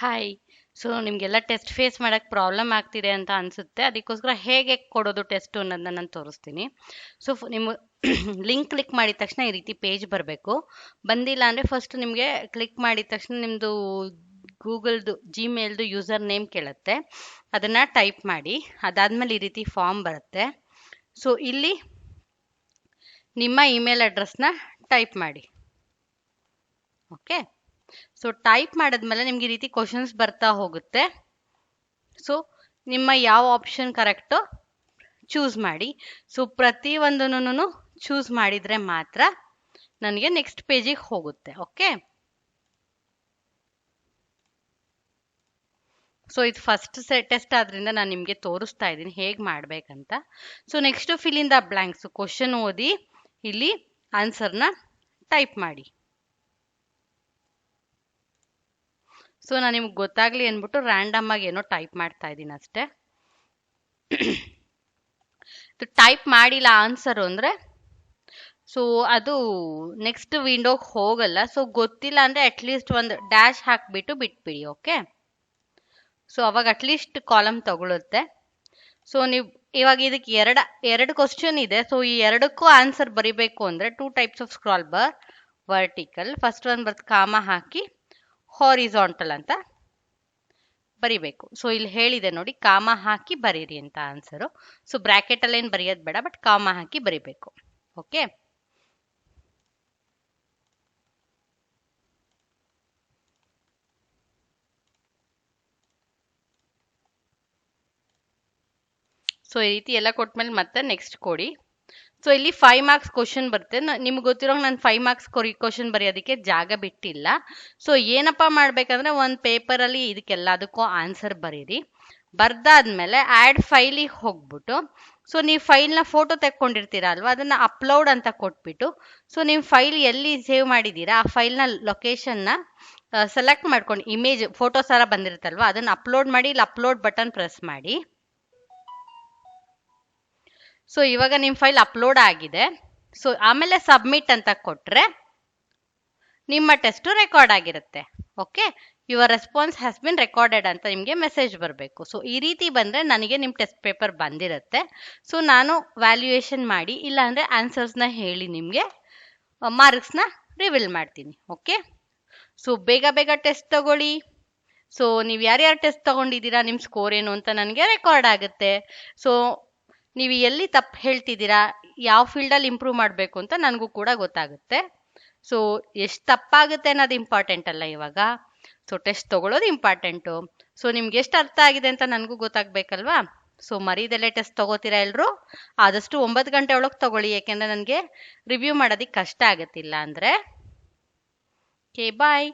Hi. So ನಿಮಗೆಲ್ಲ test face ಮಾಡೋಕ್ಕೆ problem ಆಗ್ತಿದೆ ಅಂತ ಅನಿಸುತ್ತೆ. ಅದಕ್ಕೋಸ್ಕರ ಹೇಗೆ ಕೊಡೋದು ಟೆಸ್ಟು ಅನ್ನೋದನ್ನ ನಾನು ತೋರಿಸ್ತೀನಿ. ಸೊ ನಿಮ್ಮ ಲಿಂಕ್ ಕ್ಲಿಕ್ ಮಾಡಿದ ತಕ್ಷಣ ಈ ರೀತಿ ಪೇಜ್ ಬರಬೇಕು. ಬಂದಿಲ್ಲ ಅಂದರೆ ಫಸ್ಟ್ ನಿಮಗೆ ಕ್ಲಿಕ್ ಮಾಡಿದ ತಕ್ಷಣ ನಿಮ್ಮದು ಗೂಗಲ್ದು ಜಿಮೇಲ್ದು ಯೂಸರ್ ನೇಮ್ ಕೇಳುತ್ತೆ. ಅದನ್ನು ಟೈಪ್ ಮಾಡಿ. ಅದಾದಮೇಲೆ ಈ ರೀತಿ ಫಾರ್ಮ್ ಬರುತ್ತೆ. ಸೊ ಇಲ್ಲಿ ನಿಮ್ಮ ಇಮೇಲ್ ಅಡ್ರೆಸ್ನ ಟೈಪ್ ಮಾಡಿ. ಓಕೆ. ಸೊ ಟೈಪ್ ಮಾಡಿದ್ಮೇಲೆ ನಿಮ್ಗೆ ಈ ರೀತಿ ಕ್ವಶನ್ಸ್ ಬರ್ತಾ ಹೋಗುತ್ತೆ. ಸೊ ನಿಮ್ಮ ಯಾವ ಆಪ್ಷನ್ ಕರೆಕ್ಟೋ ಚೂಸ್ ಮಾಡಿ. ಸೊ ಪ್ರತಿಯೊಂದನ್ನು ಚೂಸ್ ಮಾಡಿದರೆ ಮಾತ್ರ ನನಗೆ ನೆಕ್ಸ್ಟ್ ಪೇಜಿಗೆ ಹೋಗುತ್ತೆ. ಓಕೆ. ಸೊ ಇದು ಫಸ್ಟ್ ಟೆಸ್ಟ್ ಆದ್ರಿಂದ ನಾನು ನಿಮಗೆ ತೋರಿಸ್ತಾ ಇದ್ದೀನಿ ಹೇಗೆ ಮಾಡಬೇಕಂತ. So next fill in the blanks. Question ಓದಿ ಇಲ್ಲಿ ಆನ್ಸರ್ನ ಟೈಪ್ ಮಾಡಿ. ಸೊ ನಾನು ನಿಮ್ಗೆ ಗೊತ್ತಾಗ್ಲಿ ಅಂದ್ಬಿಟ್ಟು ರ್ಯಾಂಡಮ್ ಆಗಿ ಏನೋ ಟೈಪ್ ಮಾಡ್ತಾ ಇದ್ದೀನಿ ಅಷ್ಟೇ. ಟೈಪ್ ಮಾಡಿಲ್ಲ ಆನ್ಸರು ಅಂದರೆ ಸೊ ಅದು ನೆಕ್ಸ್ಟ್ ವಿಂಡೋಗೆ ಹೋಗಲ್ಲ. ಸೊ ಗೊತ್ತಿಲ್ಲ ಅಂದರೆ ಅಟ್ಲೀಸ್ಟ್ ಒಂದು ಡ್ಯಾಶ್ ಹಾಕಿಬಿಟ್ಟು ಬಿಟ್ಬಿಡಿ. ಓಕೆ. ಸೊ ಅವಾಗ ಅಟ್ಲೀಸ್ಟ್ ಕಾಲಮ್ ತಗೊಳುತ್ತೆ. ಸೊ ನೀವು ಇವಾಗ ಇದಕ್ಕೆ ಎರಡು ಕ್ವಶನ್ ಇದೆ. ಸೊ ಈ ಎರಡಕ್ಕೂ ಆನ್ಸರ್ ಬರಿಬೇಕು ಅಂದರೆ 2 types of scroll bar. Vertical, first ಒಂದು ಬರ್ತು ಕಾಮ ಹಾಕಿ ಹಾರಿಜಾಂಟಲ್ ಅಂತ ಬರಿಬೇಕು. ಸೊ ಇಲ್ಲಿ ಹೇಳಿದೆ ನೋಡಿ, ಕಾಮ ಹಾಕಿ ಬರೀರಿ ಅಂತ ಆನ್ಸರು. ಸೊ ಬ್ರ್ಯಾಕೆಟಲ್ಲಿ ಏನು ಬರೆಯೋದು ಬೇಡ, ಬಟ್ ಕಾಮ ಹಾಕಿ ಬರಿಬೇಕು. ಓಕೆ. ಸೊ ಈ ರೀತಿ ಎಲ್ಲ ಕೊಟ್ಮೇಲೆ ಮತ್ತೆ ನೆಕ್ಸ್ಟ್ ಕೊಡಿ. ಸೊ ಇಲ್ಲಿ 5 ಮಾರ್ಕ್ಸ್ ಕ್ವಶನ್ ಬರುತ್ತೆ. ನಿಮ್ಗೆ ಗೊತ್ತಿರೋ ನಾನು 5 ಮಾರ್ಕ್ಸ್ ಕ್ವಶನ್ ಬರೆಯೋದಕ್ಕೆ ಜಾಗ ಬಿಟ್ಟಿಲ್ಲ. ಸೊ ಏನಪ್ಪ ಮಾಡ್ಬೇಕಂದ್ರೆ ಒಂದು ಪೇಪರಲ್ಲಿ ಇದಕ್ಕೆಲ್ಲದಕ್ಕೂ ಆನ್ಸರ್ ಬರೀರಿ. ಬರ್ದಾದ್ಮೇಲೆ ಆ್ಯಡ್ ಫೈಲಿಗೆ ಹೋಗ್ಬಿಟ್ಟು ಸೊ ನೀವು ಫೈಲ್ನ ಫೋಟೋ ತೆಕ್ಕೊಂಡಿರ್ತೀರ ಅಲ್ವಾ, ಅದನ್ನು ಅಪ್ಲೋಡ್ ಅಂತ ಕೊಟ್ಬಿಟ್ಟು ಸೊ ನೀವು ಫೈಲ್ ಎಲ್ಲಿ ಸೇವ್ ಮಾಡಿದ್ದೀರಾ ಆ ಫೈಲ್ನ ಲೊಕೇಶನ್ನ ಸೆಲೆಕ್ಟ್ ಮಾಡ್ಕೊಂಡು ಇಮೇಜ್ ಫೋಟೋಸ್ ಎಲ್ಲ ಬಂದಿರುತ್ತಲ್ವ ಅದನ್ನು ಅಪ್ಲೋಡ್ ಮಾಡಿ. ಇಲ್ಲಿ ಅಪ್ಲೋಡ್ ಬಟನ್ ಪ್ರೆಸ್ ಮಾಡಿ. ಸೊ ಇವಾಗ ನಿಮ್ಮ ಫೈಲ್ ಅಪ್ಲೋಡ್ ಆಗಿದೆ. ಸೊ ಆಮೇಲೆ ಸಬ್ಮಿಟ್ ಅಂತ ಕೊಟ್ಟರೆ ನಿಮ್ಮ ಟೆಸ್ಟು ರೆಕಾರ್ಡ್ ಆಗಿರುತ್ತೆ. Okay. Your response has been recorded ಅಂತ ನಿಮಗೆ ಮೆಸೇಜ್ ಬರಬೇಕು. ಸೊ ಈ ರೀತಿ ಬಂದರೆ ನನಗೆ ನಿಮ್ಮ ಟೆಸ್ಟ್ ಪೇಪರ್ ಬಂದಿರುತ್ತೆ. ಸೊ ನಾನು ವ್ಯಾಲ್ಯೂಯೇಷನ್ ಮಾಡಿ ಇಲ್ಲಾಂದರೆ ಆನ್ಸರ್ಸ್ನ ಹೇಳಿ ನಿಮಗೆ ಮಾರ್ಕ್ಸ್ನ ರಿವೀಲ್ ಮಾಡ್ತೀನಿ. ಓಕೆ. ಸೊ ಬೇಗ ಬೇಗ ಟೆಸ್ಟ್ ತಗೊಳ್ಳಿ. ಸೊ ನೀವು ಯಾರ್ಯಾರು ಟೆಸ್ಟ್ ತಗೊಂಡಿದ್ದೀರಾ, ನಿಮ್ಮ ಸ್ಕೋರ್ ಏನು ಅಂತ ನನಗೆ ರೆಕಾರ್ಡ್ ಆಗುತ್ತೆ. ಸೊ ನೀವು ಎಲ್ಲಿ ತಪ್ಪು ಹೇಳ್ತಿದ್ದೀರಾ, ಯಾವ ಫೀಲ್ಡಲ್ಲಿ ಇಂಪ್ರೂವ್ ಮಾಡಬೇಕು ಅಂತ ನನಗೂ ಕೂಡ ಗೊತ್ತಾಗುತ್ತೆ. ಸೊ ಎಷ್ಟು ತಪ್ಪಾಗುತ್ತೆ ಅನ್ನೋದು ಇಂಪಾರ್ಟೆಂಟ್ ಅಲ್ಲ ಇವಾಗ. ಸೊ ಟೆಸ್ಟ್ ತಗೊಳ್ಳೋದು ಇಂಪಾರ್ಟೆಂಟು. ಸೊ ನಿಮ್ಗೆ ಎಷ್ಟು ಅರ್ಥ ಆಗಿದೆ ಅಂತ ನನಗೂ ಗೊತ್ತಾಗಬೇಕಲ್ವಾ. ಸೊ ಮರೀದಲ್ಲೇ ಟೆಸ್ಟ್ ತಗೋತೀರಾ ಎಲ್ಲರೂ. ಆದಷ್ಟು 9 ಗಂಟೆ ಒಳಗೆ ತಗೊಳ್ಳಿ, ಯಾಕೆಂದರೆ ನನಗೆ ರಿವ್ಯೂ ಮಾಡೋದಕ್ಕೆ ಕಷ್ಟ ಆಗುತ್ತಿಲ್ಲ ಅಂದರೆ. ಓಕೆ, ಬಾಯ್.